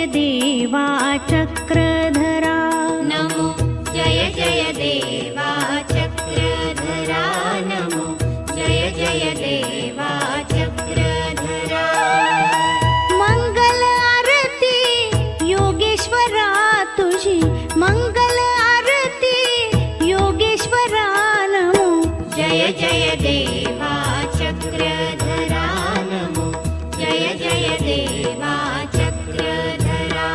जय देवा चक्रधरा। नमो जय जय देवा चक्रधरा। नमो जय जय देवा चक्रधरा। मंगल आरती योगेश्वरा तुझी, मंगल आरती योगेश्वरा। नमो जय जय देवा चक्रधरा। नमो जय जय देवा चक्रधरा।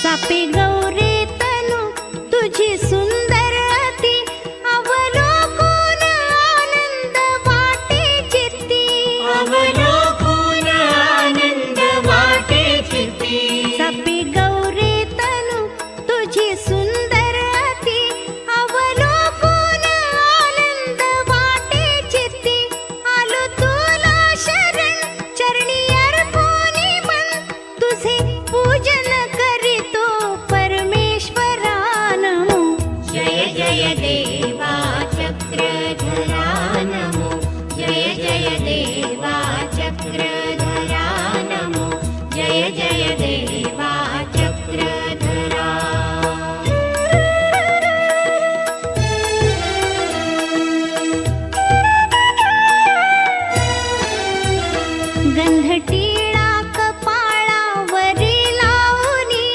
सापे गौरे तनु तुझी सुंदर अति, अवलोकून आनंद वाटे चित्ती। अवलोकून आनंद वाटे चित्ती। सापे गौरे तनु तुझी सुंदर अति, अवलोकून आनंद वाटे चित्ती। आलो तुला शरण चरणी अर्पोनी मन, तुझे पूजन करीतो परमेश्वरा। नमो जय जय देवा चक्रधरा। नमो जय जय देवा चक्रधरा। नमो जय जय देवा चक्रधरा। गंधटिळा कपाळावरी लावूनी,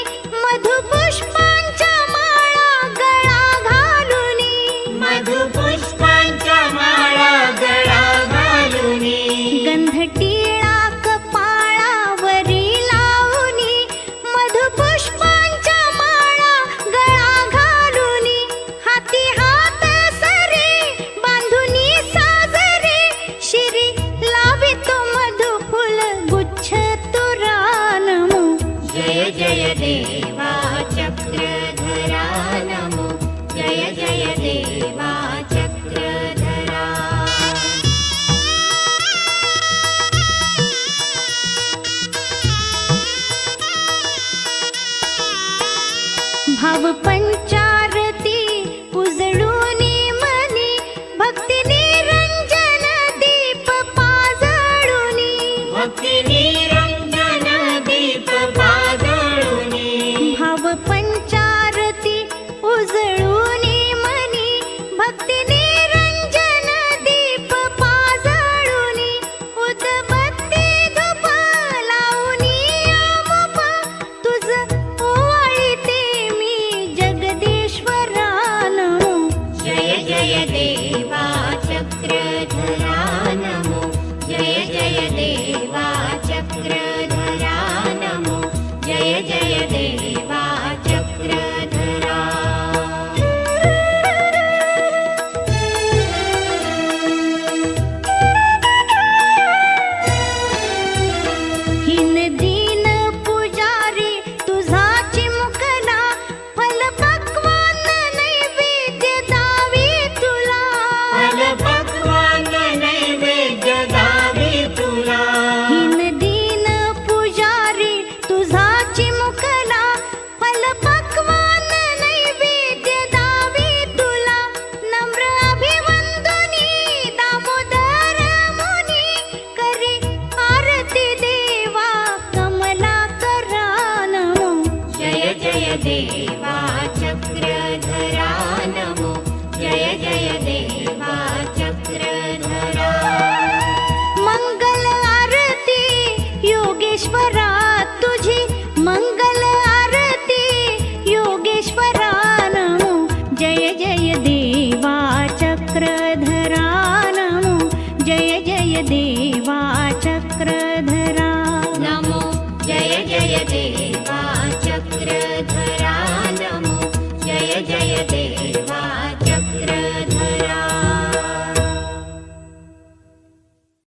मधुपुष्पांच्या माळा गळा घालूनी। मधुपुष्पांच्या माळा गळा घालूनी। गंधटिळा कपाळावरी लावूनी, मधुपुष्पांच्या माळा गळा घालूनी। हाती हात सरे बांधूनी साजरे, शिरी लावितो मधुफुल गुच्छ तुरा। नमो जय जय देवा चक्रधरा। नमो जय जय देवा चक्रधरा। भाव पंचारती उजळूनी मनी, भक्ती निरंजन दीप पाजळूनी। भक्ती निरंजन दीप पाजळूनी। भाव पंचारती उजळूनी मनी, भक्ती निरंजन दीप पाजळूनी। उदबत्ती धूप लावूनी आमुप, तुझ ओवाळीते मी जगदीश्वरा। नमो जय जय देवा चक्रधरा। नमो जय जय देवा चक्रधरा। नमो जय जय देवा चक्रधरा। हिन दीन पुजारी तुझा चिमुकला, फल पक्वान नैवेद्य दावी तुला। फल पक्वान नैवेद्य दावी तुला। हिन दीन पुजारी तुझा चिमुकला, फल पक्वान नैवेद्य दावी तुला। नम्र अभिवंदनी दामोदर मुनी, करे आरती देवा कमलाकरा। नमो जय जय देवा चक्रधरा। नमो जय जय देवा चक्रधरा। मंगल आरती योगेश्वरा तुझी, मंगल आरती योगेश्वरा। नमो जय जय देवा चक्रधरा। नमो जय जय देवा चक्रधरा। नमो जय जय देवा